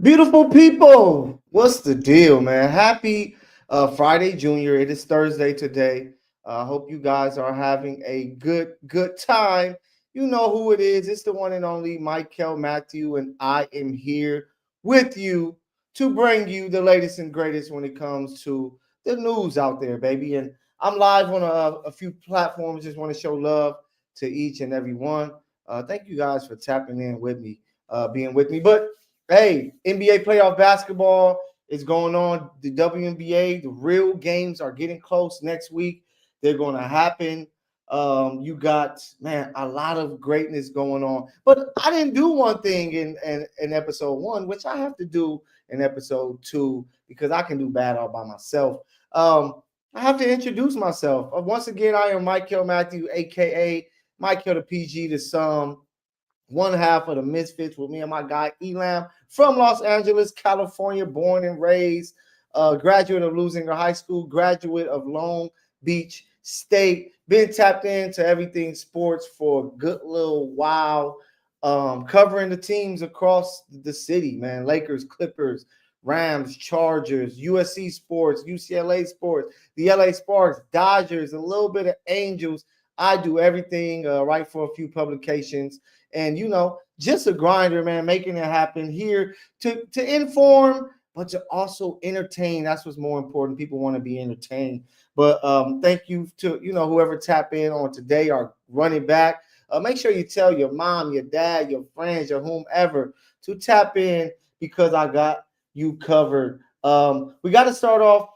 Beautiful people, what's the deal, man? Happy Friday, Junior. It is Thursday today. I hope you guys are having a good time. You know who it is. It's the one and only Mykell Mathieu, and I am here with you to bring you the latest and greatest when it comes to the news out there, baby. And I'm live on a few platforms. Just want to show love to each and every one. Thank you guys for tapping in with me, being with me. But hey, NBA playoff basketball is going on. The WNBA, the real games are getting close next week. They're going to happen. You got, man, a lot of greatness going on. But I didn't do one thing in episode one, which I have to do in episode two because I can do bad all by myself. I have to introduce myself. Once again, I am Mykell Mathieu, aka Mykell the PG, the Sum, one half of the Misfits with me and my guy Elam from Los Angeles, California, born and raised, graduate of Losinger High School, graduate of Long Beach State, been tapped into everything sports for a good little while, covering the teams across the city, man. Lakers, Clippers, Rams, Chargers, USC sports, UCLA sports, the LA Sparks, Dodgers, a little bit of Angels. I do everything, write for a few publications, and just a grinder, man, making it happen here to inform, but to also entertain. That's what's more important. People want to be entertained. But thank you to whoever tap in on today, our running back. Make sure you tell your mom, your dad, your friends, your whomever to tap in because I got you covered. We got to start off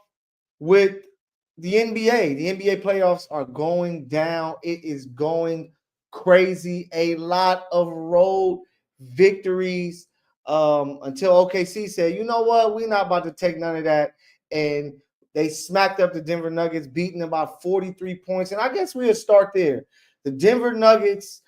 with the NBA. The NBA playoffs are going down. It is going crazy. A lot of road victories until OKC said, you know what, we're not about to take none of that. And they smacked up the Denver Nuggets, beating about 43 points. And I guess we'll start there. The Denver Nuggets,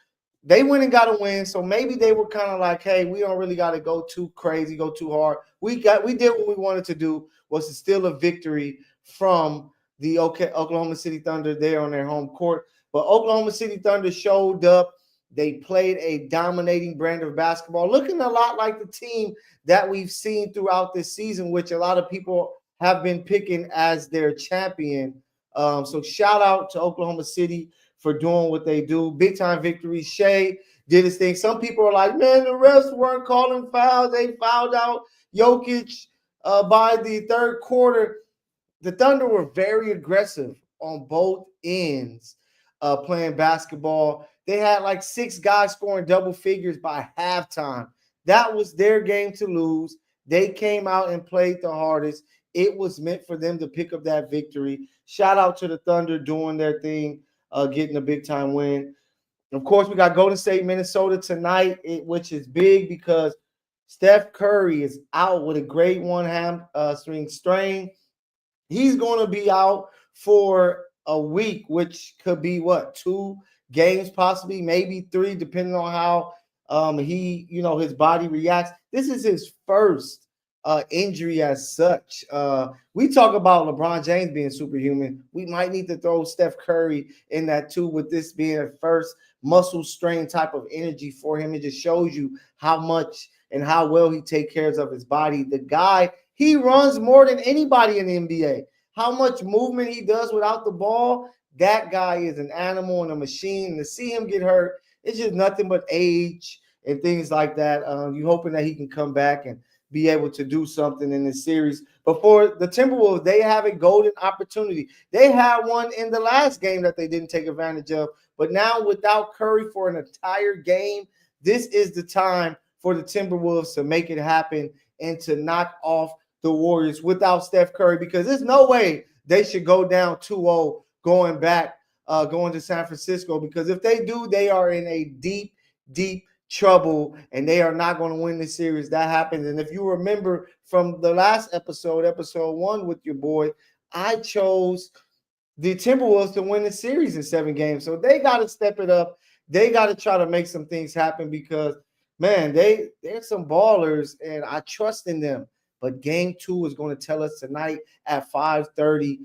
they went and got a win. So maybe they were kind of like, hey, we don't really got to go too crazy, go too hard. We did what we wanted to do, was to steal a victory from the Oklahoma City Thunder there on their home court. But Oklahoma City Thunder showed up. They played a dominating brand of basketball, looking a lot like the team that we've seen throughout this season, which a lot of people have been picking as their champion. So shout out to Oklahoma City for doing what they do. Big time victory. Shea did his thing. Some people are like, man, the refs weren't calling fouls. They fouled out Jokic by the third quarter. The Thunder were very aggressive on both ends playing basketball. They had like 6 guys scoring double figures by halftime. That was their game to lose. They came out and played the hardest. It was meant for them to pick up that victory. Shout out to the Thunder doing their thing, getting a big time win. Of course, we got Golden State, Minnesota tonight, which is big because Steph Curry is out with a grade 1 hamstring strain. He's going to be out for a week, which could be what, 2 games, possibly, maybe 3, depending on how his body reacts. This is his first injury as such. We talk about LeBron James being superhuman. We might need to throw Steph Curry in that too, with this being a first muscle strain type of energy for him. It just shows you how much and how well he takes care of his body. The guy, he runs more than anybody in the NBA. How much movement he does without the ball, that guy is an animal and a machine. And to see him get hurt, it's just nothing but age and things like that. You're hoping that he can come back and be able to do something in this series. But for the Timberwolves, they have a golden opportunity. They had one in the last game that they didn't take advantage of. But now without Curry for an entire game, this is the time for the Timberwolves to make it happen and to knock off the Warriors without Steph Curry, because there's no way they should go down 2-0 going to San Francisco, because if they do, they are in a deep trouble and they are not going to win this series. That happens. And if you remember from the last episode 1 with your boy, I chose the Timberwolves to win the series in 7 games. So they got to step it up. They got to try to make some things happen because, man, they're some ballers and I trust in them. But game 2 is going to tell us tonight at 5:30.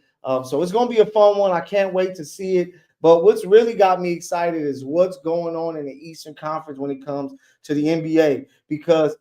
So it's going to be a fun one. I can't wait to see it. But what's really got me excited is what's going on in the Eastern Conference when it comes to the NBA. Because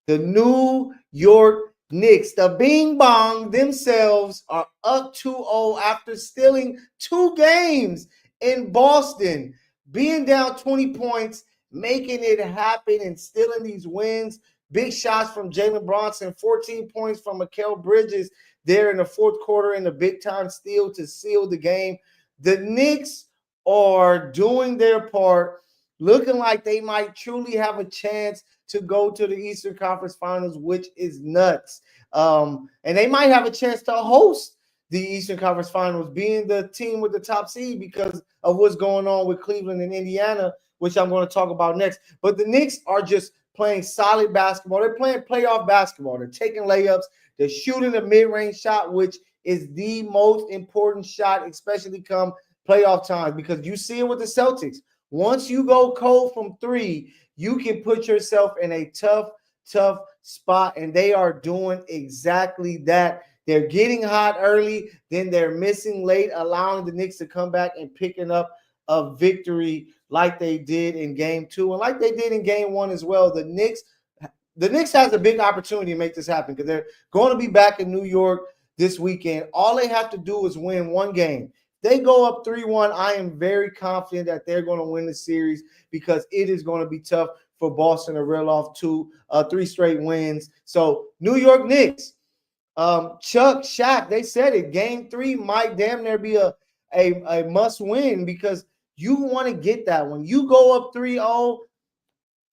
The New York Knicks, the Bing Bong themselves, are up 2-0 after stealing 2 games in Boston, being down 20 points, making it happen and stealing these wins. Big shots from Jalen Bronson, 14 points from Mykell Bridges there in the fourth quarter in the big time steal to seal the game. The Knicks are doing their part, looking like they might truly have a chance to go to the Eastern Conference Finals, which is nuts. And they might have a chance to host the Eastern Conference Finals, being the team with the top seed because of what's going on with Cleveland and Indiana, which I'm going to talk about next. But the Knicks are just playing solid basketball. They're playing playoff basketball. They're taking layups. They're shooting a mid-range shot, which is the most important shot, especially come playoff times, because you see it with the Celtics. Once you go cold from three, you can put yourself in a tough spot, and they are doing exactly that. They're getting hot early, then they're missing late, allowing the Knicks to come back and picking up a victory like they did in game 2 and like they did in game 1 as well. The Knicks has a big opportunity to make this happen because they're going to be back in New York this weekend. All they have to do is win 1 game. They go up 3-1. I am very confident that they're going to win the series because it is going to be tough for Boston to reel off 3 straight wins. So New York Knicks, Chuck, Shaq, they said it. Game 3 might damn near be a must win because you want to get that one. You go up 3-0,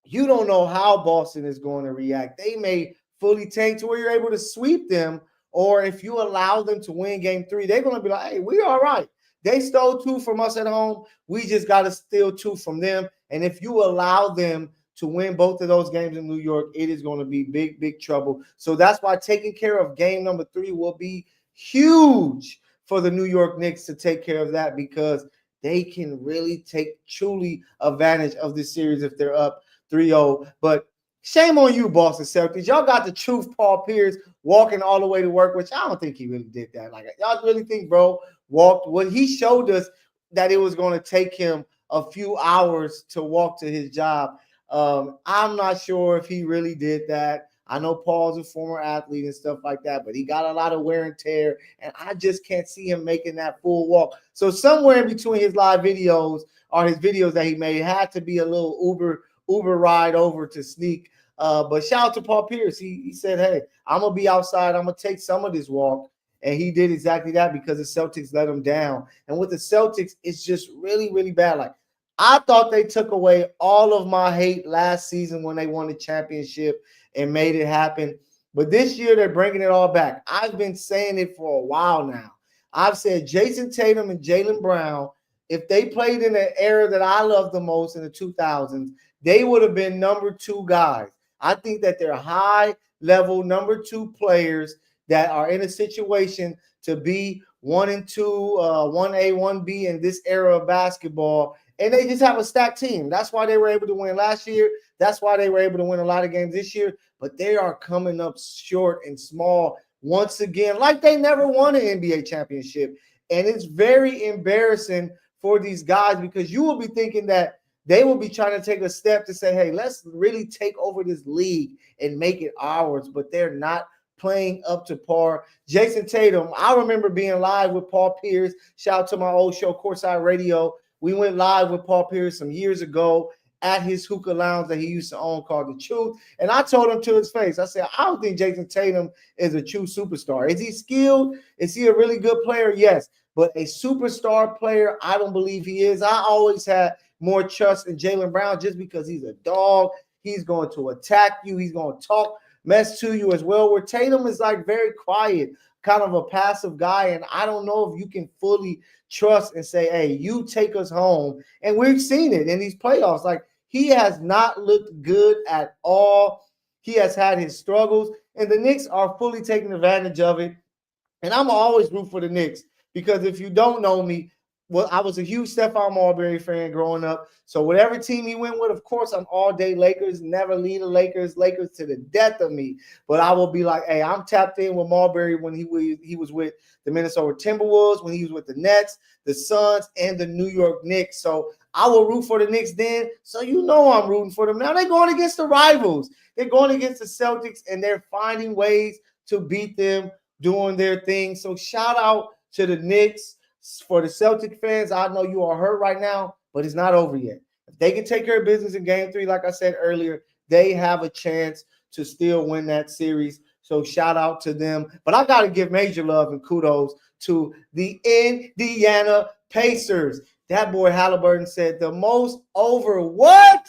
you don't know how Boston is going to react. They may fully tank to where you're able to sweep them, or if you allow them to win game 3, they're going to be like, hey, we're all right. They stole 2 from us at home. We just got to steal 2 from them. And if you allow them to win both of those games in New York, it is going to be big trouble. So that's why taking care of game number 3 will be huge for the New York Knicks to take care of that, because they can really take truly advantage of this series if they're up 3-0. But shame on you, Boston Celtics. Y'all got the truth, Paul Pierce, walking all the way to work, which I don't think he really did that. Like, y'all really think, bro, walked? Well, he showed us that it was going to take him a few hours to walk to his job. I'm not sure if he really did that. I know Paul's a former athlete and stuff like that, but he got a lot of wear and tear, and I just can't see him making that full walk. So somewhere in between his live videos or his videos that he made had to be a little Uber ride over to sneak. But shout out to Paul Pierce. He said, hey, I'm going to be outside. I'm going to take some of this walk. And he did exactly that because the Celtics let him down. And with the Celtics, it's just really bad. Like, I thought they took away all of my hate last season when they won the championship and made it happen. But this year, they're bringing it all back. I've been saying it for a while now. I've said Jason Tatum and Jaylen Brown, if they played in the era that I love the most in the 2000s, they would have been number 2 guys. I think that they're high-level number 2 players that are in a situation to be 1 and 2, 1A, 1B in this era of basketball. And they just have a stacked team. That's why they were able to win last year. That's why they were able to win a lot of games this year. But they are coming up short and small once again, like they never won an NBA championship. And it's very embarrassing for these guys because you will be thinking that they will be trying to take a step to say, hey, let's really take over this league and make it ours. But they're not playing up to par. Jason Tatum, I remember being live with Paul Pierce. Shout out to my old show, Courtside Radio. We went live with Paul Pierce some years ago at his hookah lounge that he used to own called The Truth. And I told him to his face, I said, I don't think Jason Tatum is a true superstar. Is he skilled? Is he a really good player? Yes. But a superstar player, I don't believe he is. I always had more trust in Jaylen Brown just because he's a dog. He's going to attack you. He's going to talk mess to you as well, where Tatum is like very quiet, kind of a passive guy. And I don't know if you can fully trust and say, hey, you take us home. And we've seen it in these playoffs. Like, he has not looked good at all. He has had his struggles, and the Knicks are fully taking advantage of it. And I'm always root for the Knicks because if you don't know me, well, I was a huge Stephon Marbury fan growing up. So whatever team he went with, of course, I'm all day Lakers, never leave the Lakers to the death of me. But I will be like, hey, I'm tapped in with Marbury when he was with the Minnesota Timberwolves, when he was with the Nets, the Suns, and the New York Knicks. So I will root for the Knicks then. So you know I'm rooting for them. Now they're going against the rivals. They're going against the Celtics, and they're finding ways to beat them doing their thing. So shout out to the Knicks. For the Celtic fans, I know you are hurt right now, but it's not over yet. If they can take care of business in game 3, like I said earlier, they have a chance to still win that series. So shout out to them. But I got to give major love and kudos to the Indiana Pacers. That boy Halliburton said the most over what?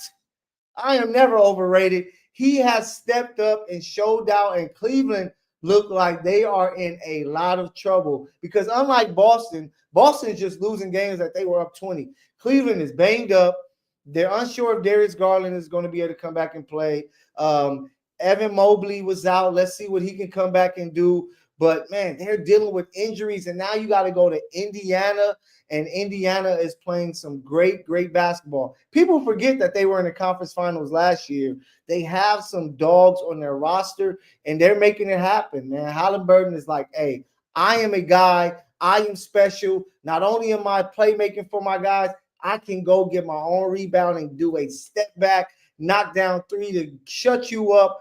I am never overrated. He has stepped up and showed out, and Cleveland look like they are in a lot of trouble because unlike Boston, Boston's just losing games that they were up 20. Cleveland is banged up. They're unsure if Darius Garland is going to be able to come back and play. Evan Mobley was out. Let's see what he can come back and do. But, man, they're dealing with injuries, and now you got to go to Indiana, and Indiana is playing some great, great basketball. People forget that they were in the conference finals last year. They have some dogs on their roster, and they're making it happen, man. Halliburton is like, hey, I am a guy. I am special. Not only am I playmaking for my guys, I can go get my own rebound and do a step back, knock down 3 to shut you up.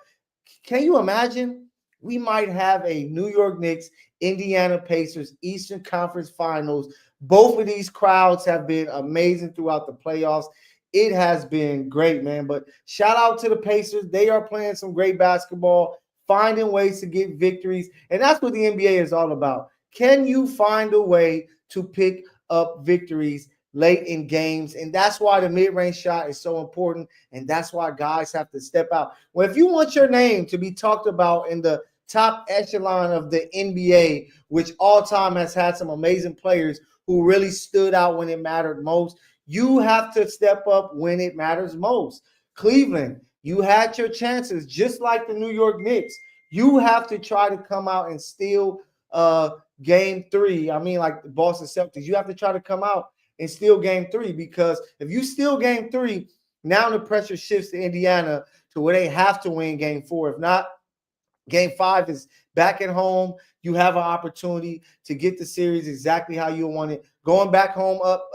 Can you imagine? We might have a New York Knicks, Indiana Pacers, Eastern Conference Finals. Both of these crowds have been amazing throughout the playoffs. It has been great, man. But shout out to the Pacers. They are playing some great basketball, finding ways to get victories. And that's what the NBA is all about. Can you find a way to pick up victories late in games? And that's why the mid-range shot is so important. And that's why guys have to step out. Well, if you want your name to be talked about in the top echelon of the NBA, which all time has had some amazing players who really stood out when it mattered most, you have to step up when it matters most. Cleveland, you had your chances, just like the New York Knicks. You have to try to come out and steal game 3. I mean, like the Boston Celtics, you have to try to come out and steal game 3, because if you steal game 3, now the pressure shifts to Indiana to where they have to win game 4. If not, game 5 is back at home. You have an opportunity to get the series exactly how you want it. Going back home up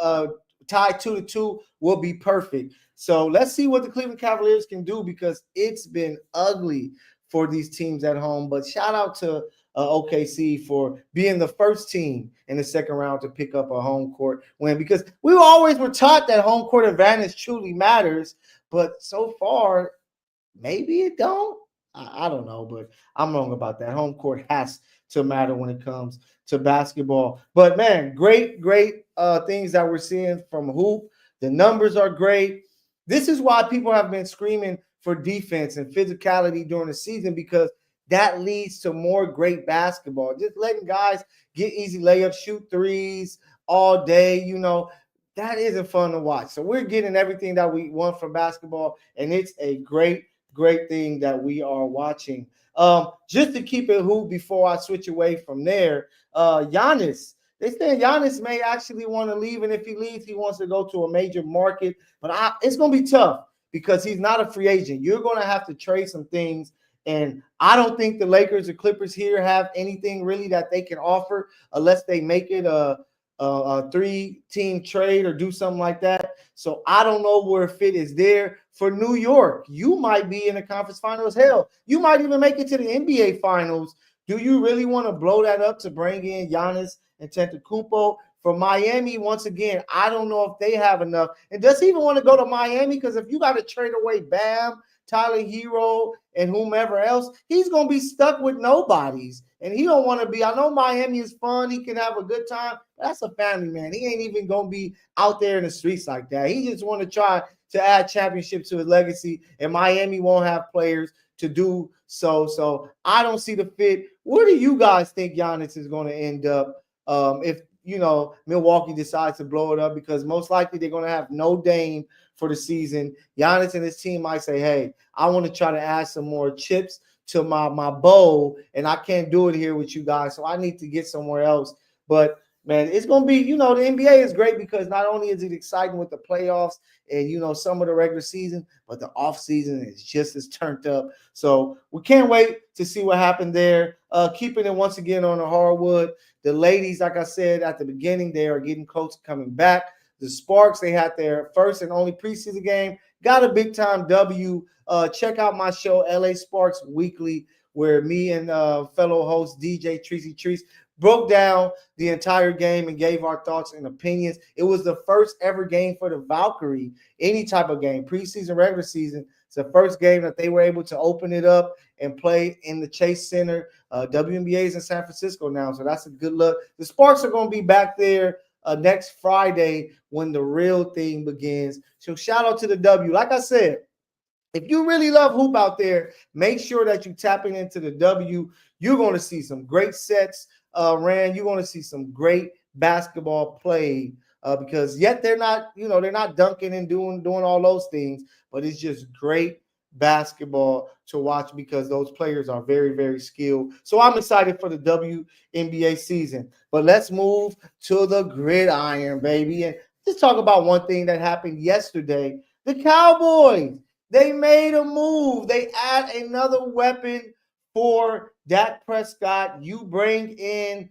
tied 2-2 will be perfect. So let's see what the Cleveland Cavaliers can do, because it's been ugly for these teams at home. But shout out to OKC for being the first team in the second round to pick up a home court win, because we always were taught that home court advantage truly matters. But so far, maybe it don't. I don't know, but I'm wrong about that. Home court has to matter when it comes to basketball. But, man, great things that we're seeing from Hoop. The numbers are great. This is why people have been screaming for defense and physicality during the season, because that leads to more great basketball. Just letting guys get easy layups, shoot threes all day, that isn't fun to watch. So we're getting everything that we want from basketball, and it's a great thing that we are watching. Just to keep it Hoop before I switch away from there, Giannis. They say Giannis may actually want to leave, and if he leaves, he wants to go to a major market. But it's going to be tough because he's not a free agent. You're going to have to trade some things, and I don't think the Lakers or Clippers here have anything really that they can offer unless they make it a 3-team trade or do something like that. So I don't know where fit is there. For New York, you might be in the conference finals. Hell, you might even make it to the NBA finals. Do you really want to blow that up to bring in Giannis and Antetokounmpo? For Miami, once again, I don't know if they have enough. And does he even want to go to Miami? Because if you got to trade away Bam, Tyler Hero, and whomever else, he's going to be stuck with nobodies. And he don't want to be. I know Miami is fun. He can have a good time. But that's a family man. He ain't even going to be out there in the streets like that. He just want to try to add championships to his legacy. And Miami won't have players to do so. So I don't see the fit. Where do you guys think Giannis is going to end up if Milwaukee decides to blow it up? Because most likely they're going to have no Dame for the season. Giannis and his team might say, hey, I want to try to add some more chips to my bowl, and I can't do it here with you guys, so I need to get somewhere else. But, man, it's going to be, the NBA is great because not only is it exciting with the playoffs and, some of the regular season, but the offseason is just as turned up. So we can't wait to see what happened there. Keeping it once again on the hardwood. The ladies, like I said at the beginning, they are getting close to coming back. The Sparks, they had their first and only preseason game, got a big time W. Check out my show, LA Sparks Weekly, where me and fellow host DJ Treasy Trees broke down the entire game and gave our thoughts and opinions. It was the first ever game for the Valkyrie, any type of game, preseason, regular season. It's the first game that they were able to open it up and play in the Chase Center. WNBA is in San Francisco now, so that's a good look. The Sparks are going to be back there next Friday when the real thing begins. So shout out to the W. Like I said, if you really love hoop out there, make sure that you tapping into the W. You're going to see some great sets ran. You're going to see some great basketball played because yet they're not, they're not dunking and doing all those things, but it's just great basketball to watch because those players are very, very skilled. So I'm excited for the WNBA season. But let's move to the gridiron, baby. And let's talk about one thing that happened yesterday. The Cowboys, they made a move. They add another weapon for Dak Prescott. You bring in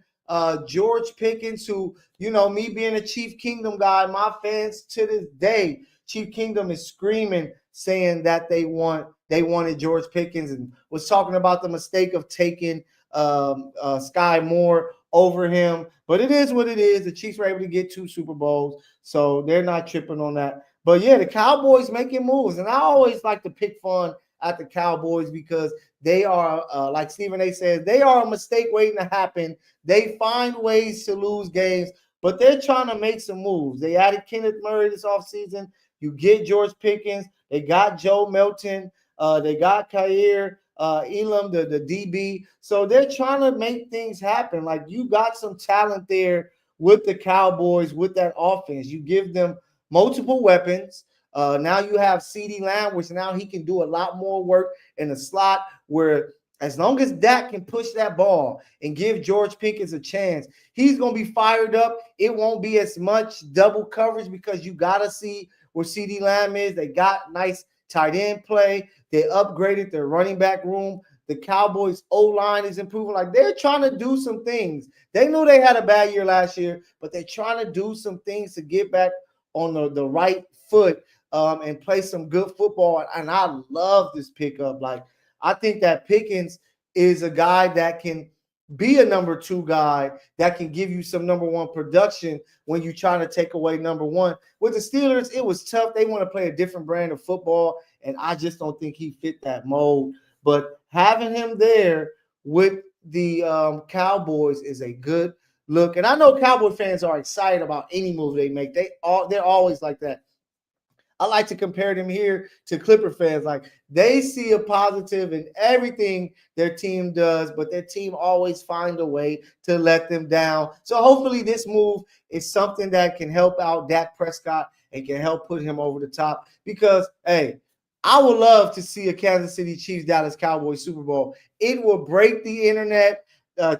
George Pickens, who, me being a Chief Kingdom guy, my fans to this day, Chief Kingdom is screaming, saying that they wanted George Pickens and was talking about the mistake of taking Sky Moore over him. But it is what it is. The Chiefs were able to get 2 Super Bowls, so they're not tripping on that. But yeah, the Cowboys making moves, and I always like to pick fun at the Cowboys because they are, like Stephen A. says, they are a mistake waiting to happen. They find ways to lose games, but they're trying to make some moves. They added Kenneth Murray this offseason. You get George Pickens. They got Joe Milton. They got Khair Elam, the DB. So they're trying to make things happen. Like, you got some talent there with the Cowboys, with that offense. You give them multiple weapons. Now you have CeeDee Lamb, which now he can do a lot more work in the slot, where as long as Dak can push that ball and give George Pickens a chance, he's going to be fired up. It won't be as much double coverage because you got to see where CeeDee Lamb is. They got nice tight end play. They upgraded their running back room. The Cowboys' O-line is improving. Like, they're trying to do some things. They knew they had a bad year last year, but they're trying to do some things to get back on the right foot and play some good football. And I love this pickup. Like, I think that Pickens is a guy that can be a number 2 guy that can give you some number 1 production when you're trying to take away number 1. With the Steelers, it was tough. They want to play a different brand of football, and I just don't think he fit that mold. But having him there with the Cowboys is a good look. And I know Cowboy fans are excited about any move they make. They're always like that. I like to compare them here to Clipper fans. Like, they see a positive in everything their team does, but their team always find a way to let them down. So hopefully this move is something that can help out Dak Prescott and can help put him over the top because, hey, I would love to see a Kansas City Chiefs Dallas Cowboys Super Bowl. It will break the internet.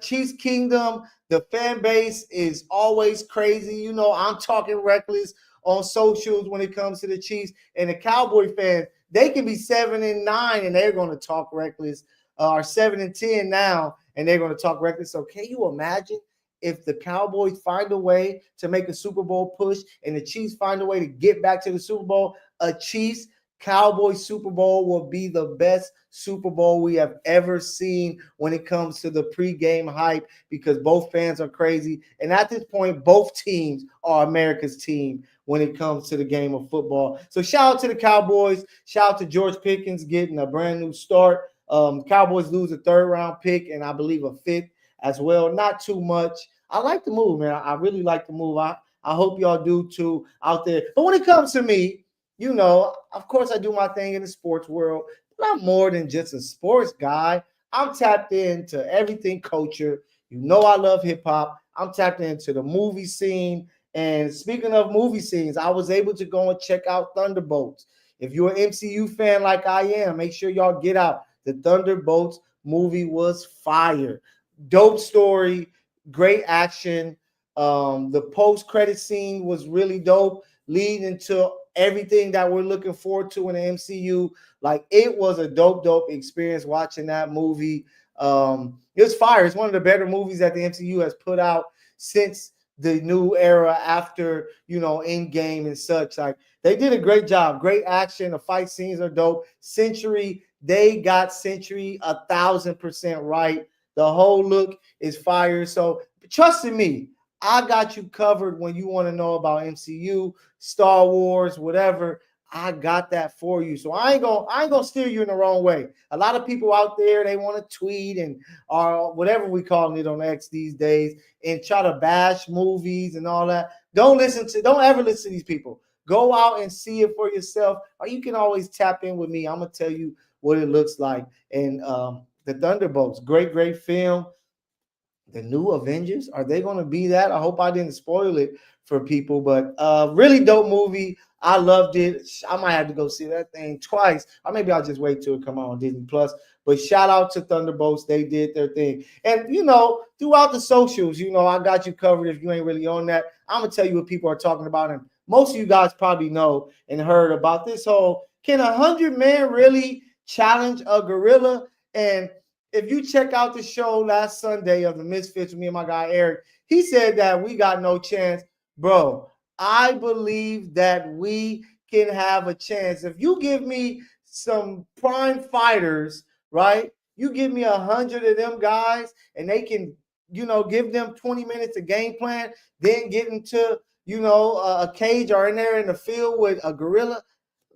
Chiefs Kingdom, the fan base is always crazy. I'm talking reckless on socials when it comes to the Chiefs, and the Cowboy fans, they can be 7-9 and they're going to talk reckless, or 7-10 now and they're going to talk reckless. So can you imagine if the Cowboys find a way to make a Super Bowl push and the Chiefs find a way to get back to the Super Bowl? A Chiefs Cowboys Super Bowl will be the best Super Bowl we have ever seen when it comes to the pregame hype, because both fans are crazy. And at this point, both teams are America's team when it comes to the game of football. So shout out to the Cowboys. Shout out to George Pickens getting a brand new start. Cowboys lose a 3rd round pick and I believe a 5th as well. Not too much. I like the move, man. I really like the move. I hope y'all do too out there. But when it comes to me, of course I do my thing in the sports world, but I'm more than just a sports guy. I'm tapped into everything culture. I love hip hop. I'm tapped into the movie scene. And speaking of movie scenes, I was able to go and check out Thunderbolts. If you're an MCU fan like I am, make sure y'all get out. The Thunderbolts movie was fire. Dope story, great action. The post-credit scene was really dope, leading to everything that we're looking forward to in the MCU. Like, it was a dope experience watching that movie. It was fire. It's one of the better movies that the MCU has put out since the new era after, Endgame and such. Like, they did a great job. Great action. The fight scenes are dope. Century, they got Century 1,000% right. The whole look is fire. So trust in me, I got you covered when you want to know about MCU, Star Wars, whatever. I got that for you. So I ain't gonna steer you in the wrong way. A lot of people out there, they want to tweet and or whatever we call it on X these days and try to bash movies and all that. Don't ever listen to these people. Go out and see it for yourself, or you can always tap in with me. I'm gonna tell you what it looks like. And the Thunderbolts, great film. The new Avengers, are they going to be that? I hope I didn't spoil it for people, but really dope movie. I loved it. I might have to go see that thing twice, or maybe I'll just wait till it come out on Disney Plus. But shout out to Thunderbolts, they did their thing. And throughout the socials, I got you covered. If you ain't really on that, I'm gonna tell you what people are talking about, and most of you guys probably know and heard about this whole, can 100 men really challenge a gorilla? And if you check out the show last Sunday of the Misfits with me and my guy Eric, he said that we got no chance. Bro, I believe that we can have a chance. If you give me some prime fighters, right? You give me 100 of them guys and they can, give them 20 minutes of game plan, then get into, a cage or in there in the field with a gorilla.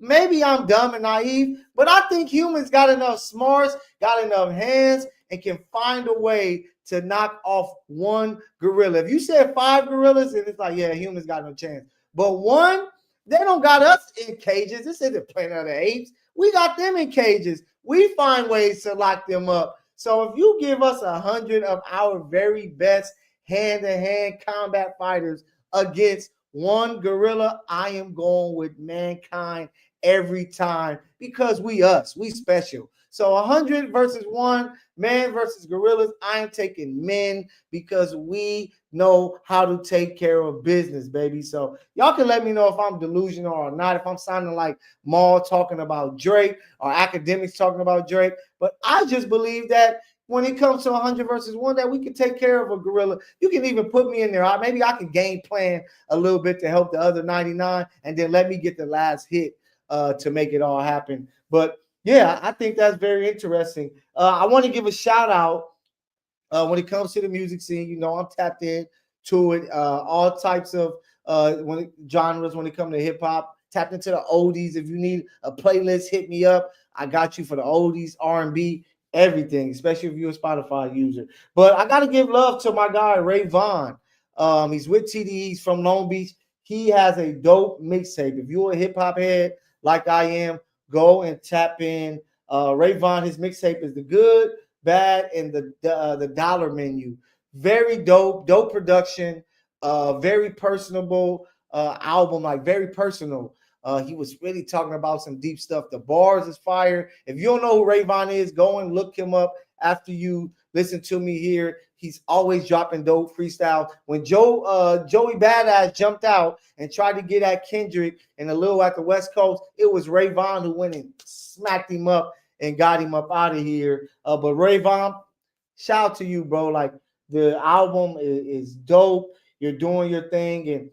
Maybe I'm dumb and naive, but I think humans got enough smarts, got enough hands, and can find a way to knock off one gorilla. If you said 5 gorillas, and it's like, yeah, humans got no chance. But one, they don't got us in cages. This isn't Planet of the Apes. We got them in cages. We find ways to lock them up. So if you give us 100 of our very best hand-to-hand combat fighters against one gorilla, I am going with mankind every time because we special. So 100 versus one, man versus gorillas, I am taking men because we know how to take care of business, baby. So y'all can let me know if I'm delusional or not, if I'm sounding like Maul talking about Drake or academics talking about Drake. But I just believe that when it comes to 100 versus one, that we can take care of a gorilla. You can even put me in there. Maybe I can game plan a little bit to help the other 99 and then let me get the last hit to make it all happen. But yeah, I think that's very interesting. I want to give a shout out when it comes to the music scene. I'm tapped in to it. All types of genres when it comes to hip hop. Tapped into the oldies. If you need a playlist, hit me up. I got you for the oldies, R&B, everything, especially if you're a Spotify user. But I got to give love to my guy, Ray Vaughn. He's with TDE. He's from Long Beach. He has a dope mixtape. If you're a hip hop head like I am, go and tap in. Ray Vaughn, his mixtape is The Good, Bad, and the Dollar Menu. Very dope production. Very personable album, like very personal. He was really talking about some deep stuff. The bars is fire. If you don't know who Ray Vaughn is, go and look him up after you listen to me here. He's always dropping dope freestyle. When Joey Badass jumped out and tried to get at Kendrick and a little at the West Coast, it was Ray Vaughn who went and smacked him up and got him up out of here. But Ray Vaughn, shout out to you, bro. Like, the album is dope. You're doing your thing, and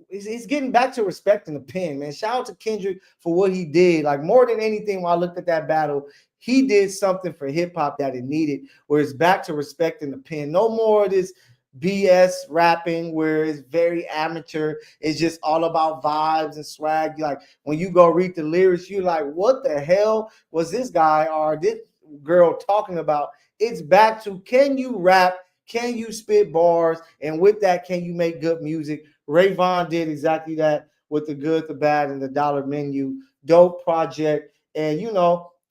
he's getting back to respecting the pen, man. Shout out to Kendrick for what he did. Like, more than anything, when I looked at that battle, he did something for hip hop that it needed, where it's back to respecting the pen. No more of this BS rapping where it's very amateur. It's just all about vibes and swag. Like, when you go read the lyrics, you're like, what the hell was this guy or this girl talking about? It's back to, can you rap? Can you spit bars? And with that, can you make good music? Ray Vaughn did exactly that with The Good, the Bad, and the Dollar Menu. Dope project. And,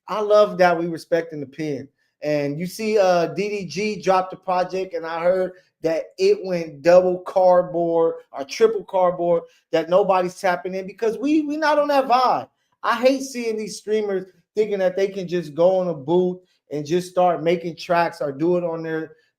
I love that we respecting the pen. And you see DDG dropped the project, and I heard that it went double cardboard or triple cardboard, that nobody's tapping in because we not on that vibe. I hate seeing these streamers thinking that they can just go on a booth and just start making tracks or do it on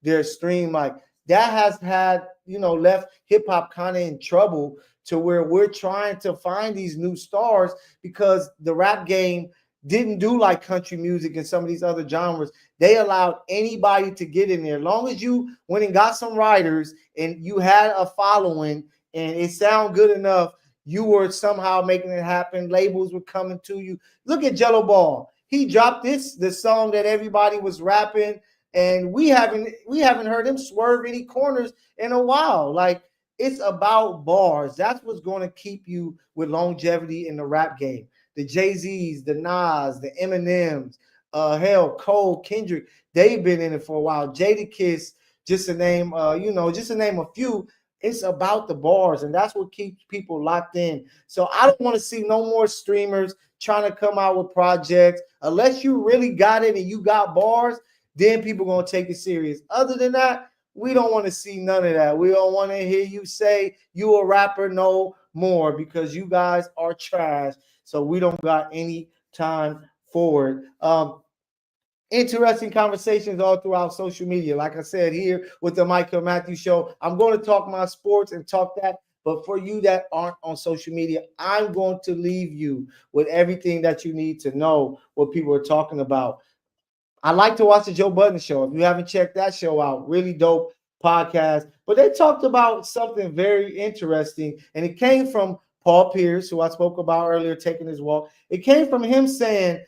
their stream. Like, that has had, left hip hop kind of in trouble, to where we're trying to find these new stars because the rap game didn't do like country music and some of these other genres. They allowed anybody to get in there. As long as you went and got some writers and you had a following and it sounded good enough, you were somehow making it happen. Labels were coming to you. Look at Jello Ball. He dropped this song that everybody was rapping, and we haven't heard him swerve any corners in a while. Like, it's about bars. That's what's going to keep you with longevity in the rap game. The Jay-Z's, the Nas, the Eminems, hell, Cole, Kendrick, they've been in it for a while. Jadakiss, just to name, just to name a few. It's about the bars, and that's what keeps people locked in. So I don't want to see no more streamers trying to come out with projects unless you really got it and you got bars. Then people gonna take it serious. Other than that, we don't want to see none of that. We don't want to hear you say you a rapper no more because you guys are trash. So we don't got any time for it. Interesting conversations all throughout social media. Like I said, here with the Mykell Mathieu Show, I'm going to talk my sports and talk that. But for you that aren't on social media, I'm going to leave you with everything that you need to know what people are talking about. I like to watch the Joe Budden Show. If you haven't checked that show out, really dope podcast. But they talked about something very interesting, and it came from Paul Pierce, who I spoke about earlier, taking his walk. It came from him saying,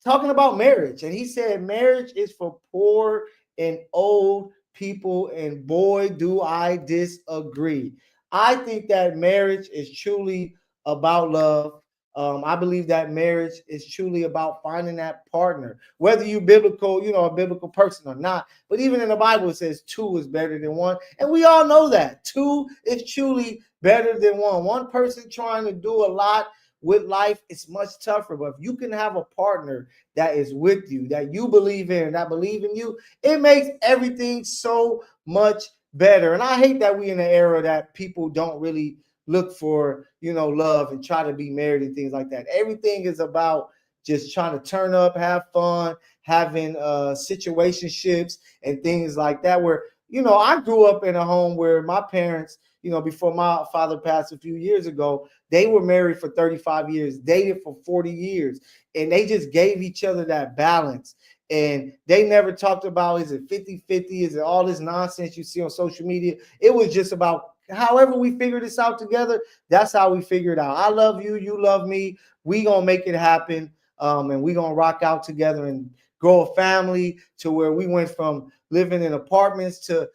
talking about marriage, and he said marriage is for poor and old people, and boy, do I disagree. I think that marriage is truly about love. I believe that marriage is truly about finding that partner, whether you biblical, a biblical person or not. But even in the Bible, it says two is better than one, and we all know that two is truly better than one. One person trying to do a lot with life, it's much tougher. But if you can have a partner that is with you, that you believe in, that believe in you, it makes everything so much better. And I hate that we in an era that people don't really look for, love and try to be married and things like that. Everything is about just trying to turn up, have fun, having situationships and things like that. Where, I grew up in a home where my parents, before my father passed a few years ago, they were married for 35 years, dated for 40 years, and they just gave each other that balance. And they never talked about, is it 50-50? Is it all this nonsense you see on social media? It was just about however we figure this out together, that's how we figure it out. I love you, you love me. We going to make it happen, and we going to rock out together and grow a family to where we went from living in apartments to,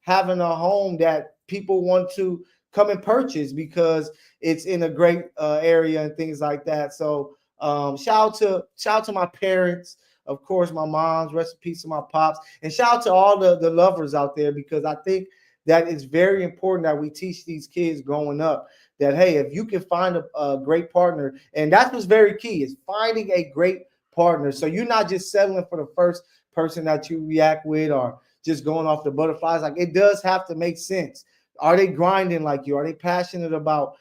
having a home that people want to come and purchase because it's in a great area and things like that. So shout out to my parents, of course, my mom's, rest in peace to my pops, and shout out to all the lovers out there, because I think that it's very important that we teach these kids growing up that, hey, if you can find a great partner, and that's what's very key, is finding a great partner. So you're not just settling for the first person that you react with or just going off the butterflies. Like, it does have to make sense. Are they grinding like you? Are they passionate about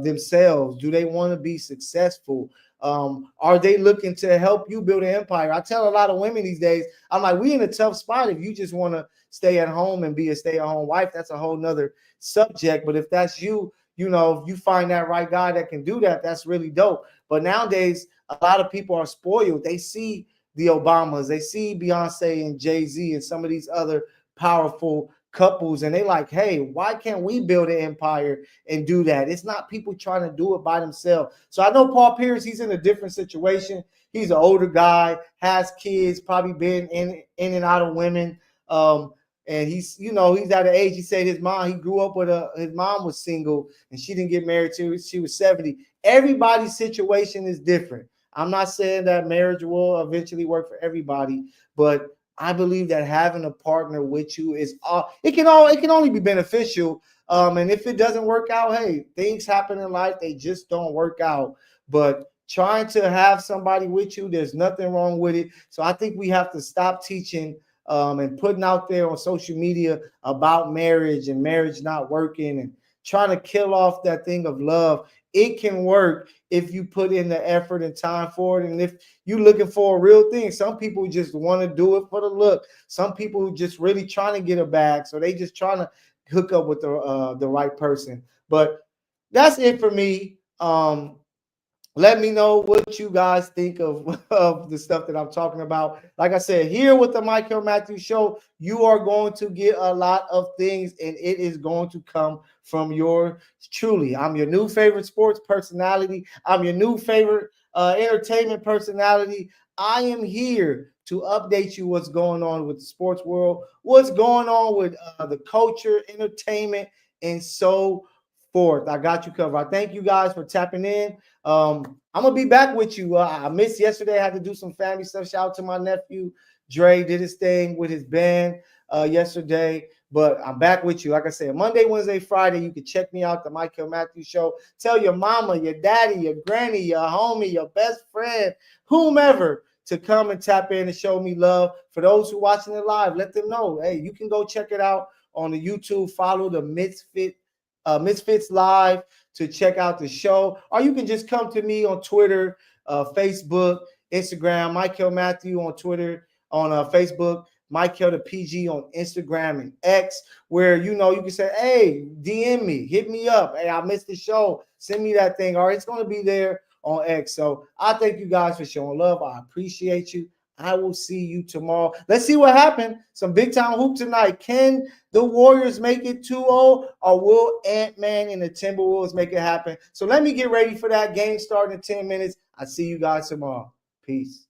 themselves? Do they want to be successful? Are they looking to help you build an empire? I tell a lot of women these days, I'm like, we in a tough spot. If you just want to stay at home and be a stay-at-home wife, that's a whole nother subject. But if that's you, if you find that right guy that can do that, that's really dope. But nowadays, a lot of people are spoiled. They see the Obamas, they see Beyonce and Jay-Z and some of these other powerful couples, and they like, hey, why can't we build an empire and do that? It's not people trying to do it by themselves. So I know Paul Pierce, he's in a different situation. He's an older guy, has kids, probably been in and out of women. And he's at an age, he said he grew up with his mom was single and she didn't get married till she was 70. Everybody's situation is different. I'm not saying that marriage will eventually work for everybody, but I believe that having a partner with you is it can only be beneficial. And if it doesn't work out, hey, things happen in life, they just don't work out. But trying to have somebody with you, there's nothing wrong with it. So I think we have to stop teaching and putting out there on social media about marriage and marriage not working and trying to kill off that thing of love. It can work if you put in the effort and time for it. And if you're looking for a real thing, some people just want to do it for the look. Some people just really trying to get a bag. So they just trying to hook up with the right person. But that's it for me. Let me know what you guys think of the stuff that I'm talking about. Like I said, here with the Mykell Mathieu Show, you are going to get a lot of things, and it is going to come from your truly. I'm your new favorite sports personality. I'm your new favorite entertainment personality. I am here to update you what's going on with the sports world, what's going on with the culture, entertainment, and so forth. I got you covered. I thank you guys for tapping in. I'm gonna be back with you. I missed yesterday. I had to do some family stuff. Shout out to my nephew Dre, did his thing with his band yesterday. But I'm back with you. Like I said, Monday, Wednesday, Friday. You can check me out, the Mykell Mathieu Show. Tell your mama, your daddy, your granny, your homie, your best friend, whomever, to come and tap in and show me love. For those who are watching it live, let them know. Hey, you can go check it out on the YouTube. Follow the Misfits Live to check out the show, or you can just come to me on Twitter, Facebook, Instagram. Mykell Mathieu on Twitter, on Facebook. Mykell the PG on Instagram and X, where you can say, hey, DM me, hit me up. Hey, I missed the show. Send me that thing. All right, it's going to be there on X. So I thank you guys for showing love. I appreciate you. I will see you tomorrow. Let's see what happened. Some big time hoop tonight. Can the Warriors make it 2-0, or will Ant-Man and the Timberwolves make it happen? So let me get ready for that game starting in 10 minutes. I'll see you guys tomorrow. Peace.